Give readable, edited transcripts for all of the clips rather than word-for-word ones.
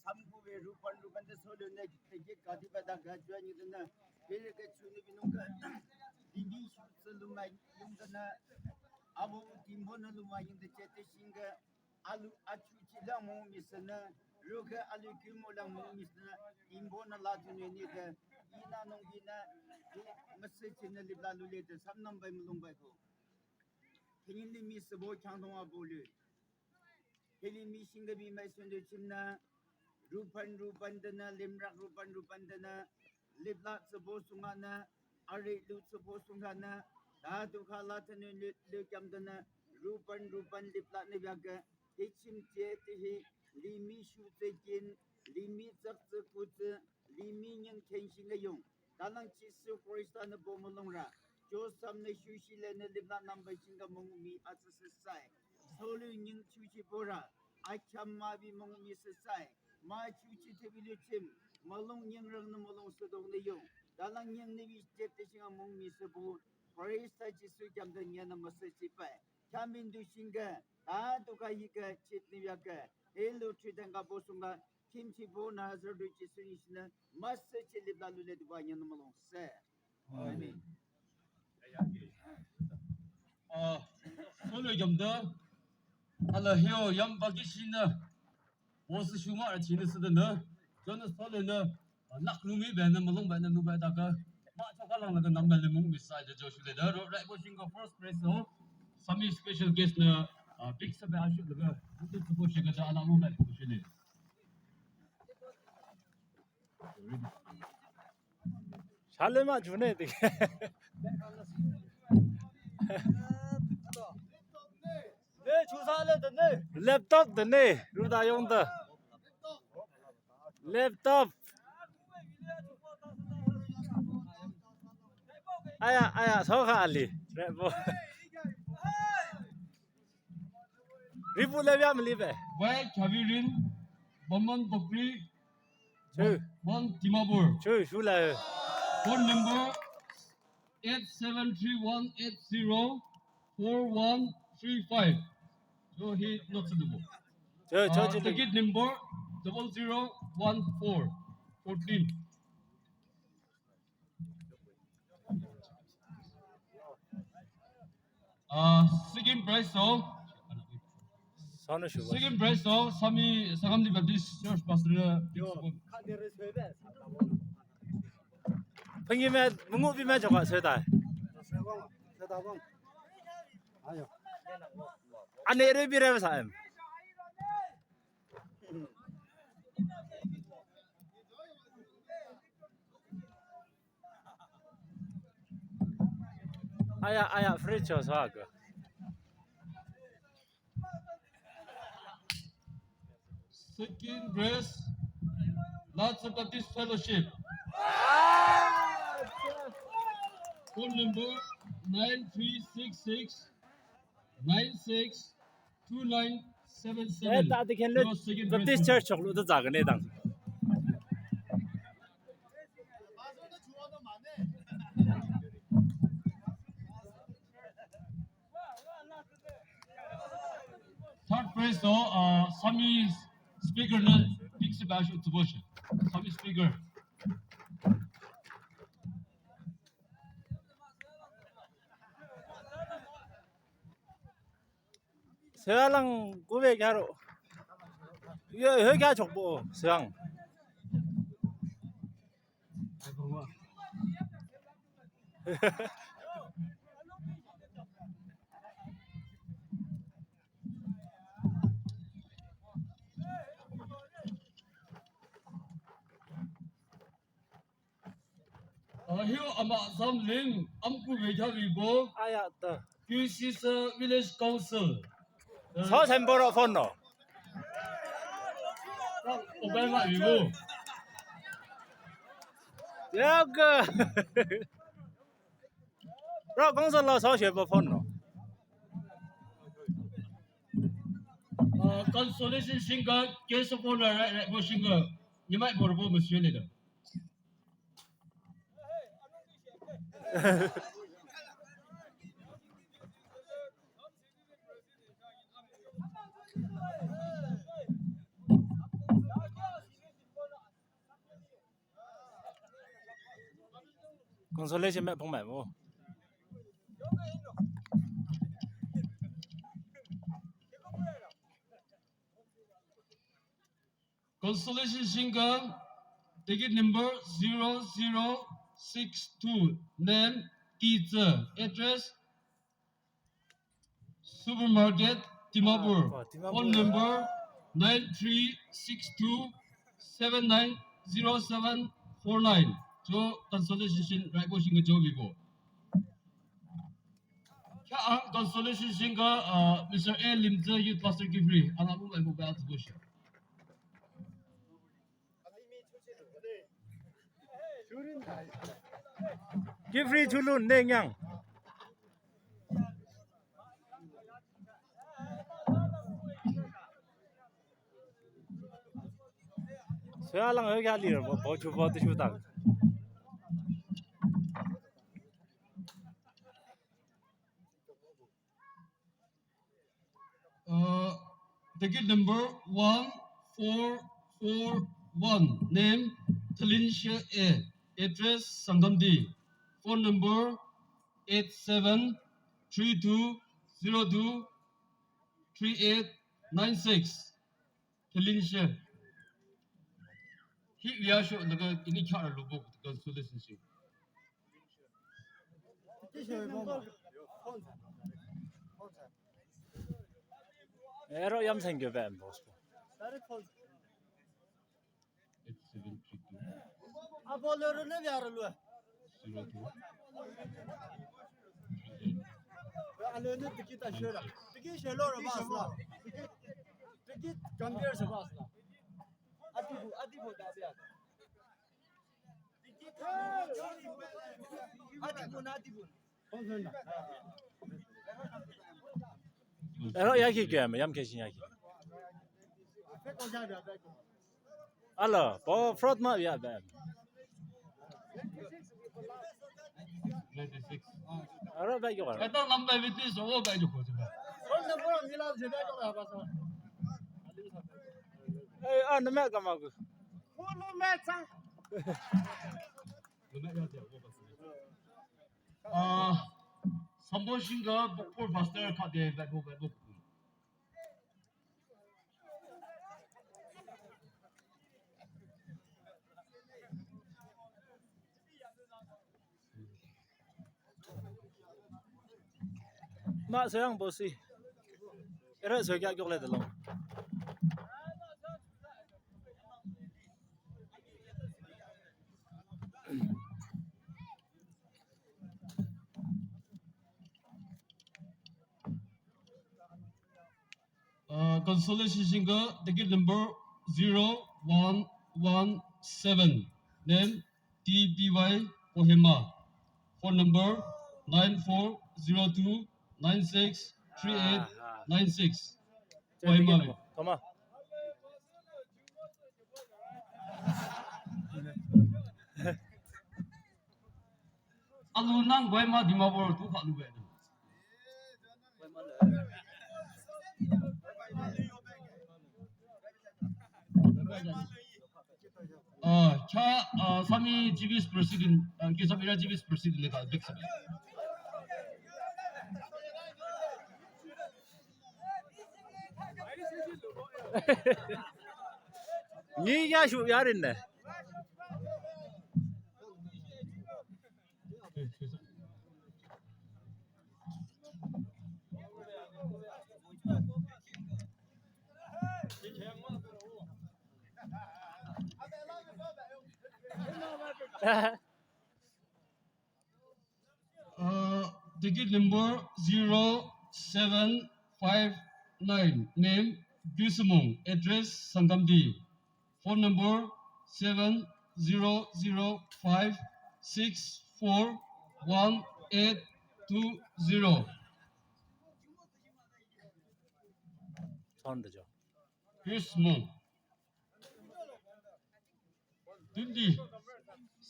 삼구의 루판데 소련의 되게 가디바다 가주아니드나 베르게 추니비농가 리비 슈슬루마 용다나 아무 김보나루마 인데 제테싱가 알루 아추치라 모미스나 루가 알루 규모라 모미스나 임보나 라투네니가 이나농기나 메시지나 리블라루레데 삼남바이 물롱바이고 헬리미스 보 창동아 볼류 헬리미 싱가비 마이선데 침나 루판드나 림락 루판드나 립락 서보숭하나 아리 루 서보숭하나 다도 칼라트네 르kamdana 루판 립락 네비아가 해침제 티히 리미 슈제긴 리미 짝스쿠츠 리미냥 텐싱가용 달랑 치스 프리스타나 보물롱라 조삼네 슈실레네 립락 남바 싱가 몽미 아스스사이 소르닝 추치보라 아참마비 몽미 스사이 마 추치 테빌리침 말롱 냥랑나 말롱 스동네용 달랑 냥네비 제테싱가 몽미 스보 프리스타 치스 감다냐나 마스치파이 참민두싱가 다도가이가 치트니야가 엘로 트iten가 보숭가 김치보 나저도 치스니시나 마스치 립달루레드 바냐나 말롱 세 아멘 소리 좀 더. 알아 해요. 양바기시나. 보스 슈마 치는스드나. 저는 소리는 낙루미 배는 물론 배는 누배다가 마초가랑나가 남달레 몽 미사이드 조슈레다. 라이트 보싱가 퍼스트 프레소. Some special guest na big sabe ashu daga. Itu support shiga da alamu mai kushile. 잘내만 주네 되게. 네 주사를 듣네. 랩톱 듣네. 루다 용다. 랩톱. 아야 서가 알리. 랩보. 리부 랩이야 밀리베. Where Chavirin, Bomon Bokri, 저 Bon Timabur. 슈라. Phone number 8731804135. So he not suitable. 저 Ticket number 001414. Second prize so 선우 슈. second prize so Sami Sagamdi Baptist Church Pastor. 팽이매 뭉우비매 저거 세다. 아니요 안에 레비레 사람. 아야 프리처 사그. Second prize Lots of Baptist Fellowship. Phone number 9366 962977. 나도 걔네 버티스 처치 로도 작네 당. Third prize so Sami speaker na big Sebastian devotion. Sami speaker. 서양 고백 하러 이거 여기 족보 서양. Here ama samling amku vejavibo 아야 또 Kiusisu Village Council. 서샘보러 폰노. 오발마 위고 여기 로 공설로 서셔보 폰노. consolation singer case of honor right singer. You might borrow monsieur leader. consolation map phong mẹ vô Constellation single, ticket number 0062, name, teacher, address, supermarket, Timabur, phone number 9362790749. So constellation right go single job before. Constellation single, Mr. A. Limzer, youth pastor Gifrey, and I'm going to go back to Bush. give free to luôn nên nhang Saya lang hơi gali rồi bỏ chú bỏ chú tặng Ticket number 1441, name Talinsha A, address Sangamdi, phone number 8732023896, Talinsha. He we are sure the ini kya logo consolation shi. Ero yam 생겨 뱀 보스 8732 Abolorunu yarılı. 02 Alını tiki taşıyor. Tiki şeyler basla. Tiki gamger se basla. Adi bu da bir. Tiki adi bu. Konuşun. Ero yaki göm yam kesin yaki Pek olacak ya. Alo bỏ fraud mà ya 뱀 96. Ero 배 이거 Kata lambai biti so wo bai jo ko ba. Son da bu milan se de çok basla. Ê anh nó mẹ cầm vào Bunu metsa. 삼보신가 복불 바스터 카드에 배고. Mà sayang bosi Ero sög yak yokledi lan Consolation single, ticket number 0117, name TBY Kohima, phone number 9402963896. Kohima. Tamam Alu nang Kohima Dimapur tu kat lu kat. Cha Sami GB's president, kisah bila GB's president legal big sabi. 니가 슈 야랬네 Ticket number 0759, name Kiusisu, address Sangamdi, phone number 7005641820. 사운드죠 Kiusisu,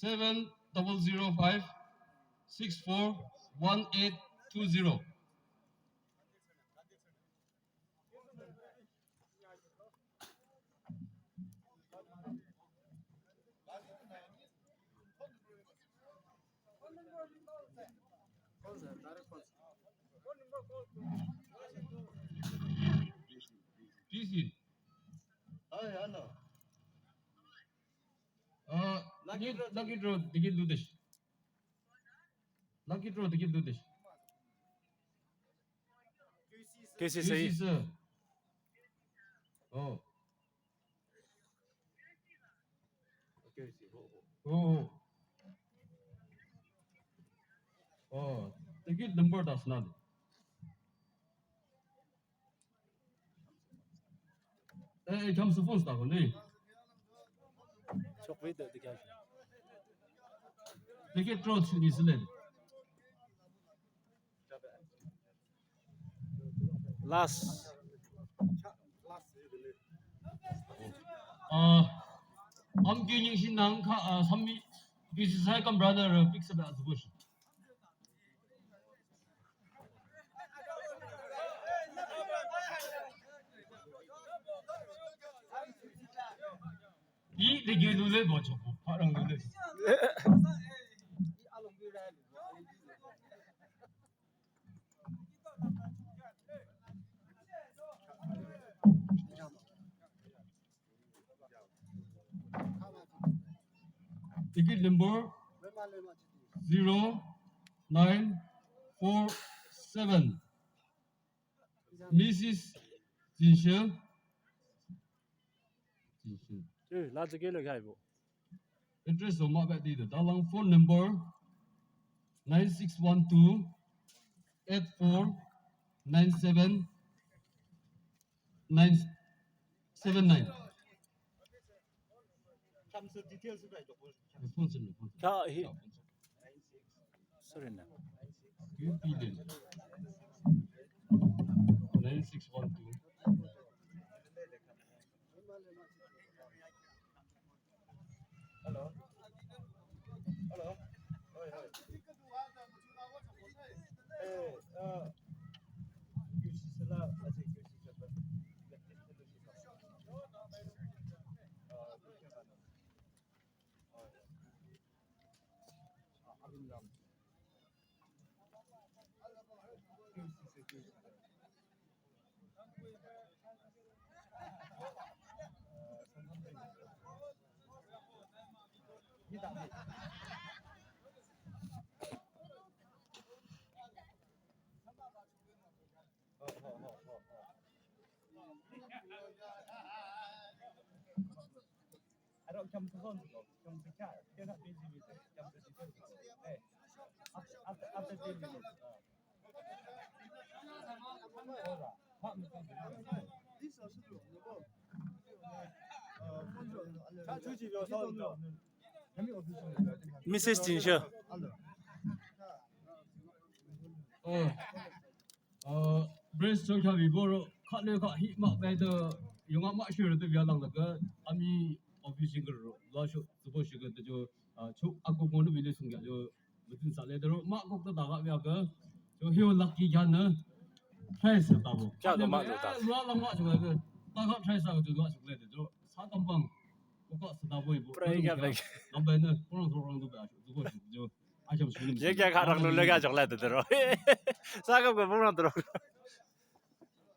7005641820. Easy. Hey, hello. Lucky draw, they can do this. Lucky draw, they can do this. KCC Kiusisu. Oh. Oh. Oh. They get number does not. It comes to phone stuff, ne? çok video dikkat. They get draw to New Zealand. Last I'm getting 신랑 some this second brother fix about the bush. 이 되게 눈에 보죠. 파랑 눈에. Ticket number 0947. Mrs. 진실. 그 라즈 게를 가이고. Address of Mabet Dida. Dalang phone number 9612 8497 979. 참수 디테일스 가 있고. Phone number. 가 히. 소리나. You billion. 9612. Hello. Hello. Oi, oi. Kiusisu lah, asyik Kiusisu apa? I don't come to London, come to car. You're not busy with it. Come to the Hey, after 10 minutes. 미세스 진셔. Brace 저기 위보로 칼레가 hit막 배더 영화 마셔도 비하는 거 아미 오피싱 거로 라쇼 스포시가 저 아고고는 위에 숨겨 저 무슨 살레대로 막국도 나가 비하가 저 히오 럭키 간는 프라이스 따고 자, 너 맞다. 라랑 마 저거 그 따가 프라이스하고 저거 저거 저 사단방 그거 쓰다 보이고 프라이가 백. 남배는 그런 봐 저거 저 아셔 주는 얘기가 가랑 놀래가 적라도 들어. 사가 그 뭐라 들어.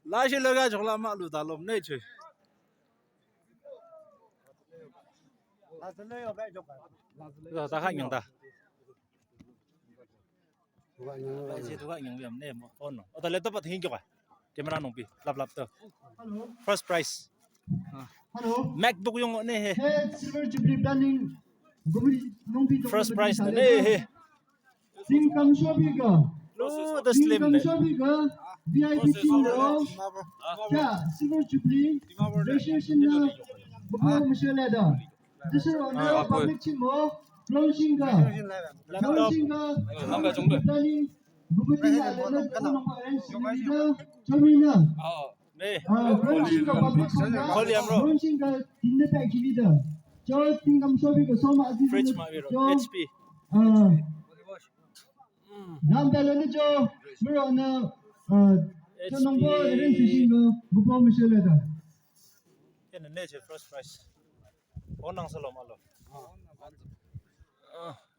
라실러가 적라 말로 달롬 네체. 라슬레요 배 줘. 그래서 다 한영다. 이제 누가 영비엄 네 뭐. 폰. 어떤 랩톱 hin겨 봐. 카메라 농비. 랍랍터. First price. Hello. MacBook yung ne he. Hey, Silver Jubilee planning. First price na ne he. Sing kam shobi ka. Lo the Sing slim kam ne. shobi ka. VIP team lo. Yeah, Silver Jubilee. Registration na. Bukan Michelle ada. This is on the public team mo. Launching ka. Launching ka. 남배 정도 Planning. Bukan ada na kung mga shobi na. 네. Launching ka public team ka. 콜리암 로. Launching ka in the pack leader. Jo sing kam shobi ka so ma Fridge 마비로. HP. Nam dalane jo mero na 저 농보 이런 주신 거 무법 미실래다. 얘는 내제 first price. 원앙설로 말로.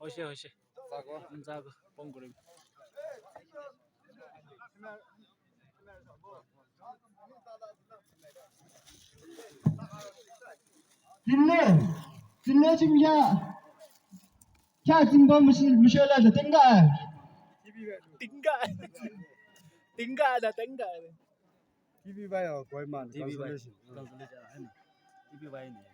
어시. 자고 봉그림. 딜레 지금 야 진범 무셔 라다 땡가 tính gà là tính gà TV 봐요 거의만 TV bay 컨설레이션 TV bay này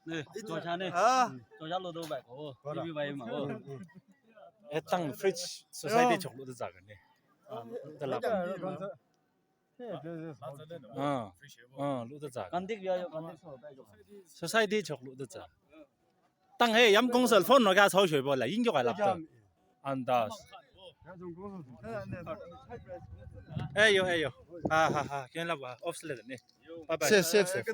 nè cho cha nè cho cha lô đâu vậy cô TV bay mà cô 애땅 프리지 소사이티 적로도 작은데 더 랍 루도 작 con tiếc giờ con tiếc sổ bay rồi 소사이티 적로도 작 땅해 얌공설 폰 너가 서셔 볼라 인교가 랍다 안다 에요 하하하 괜히 랍 옵슬레네 바이바이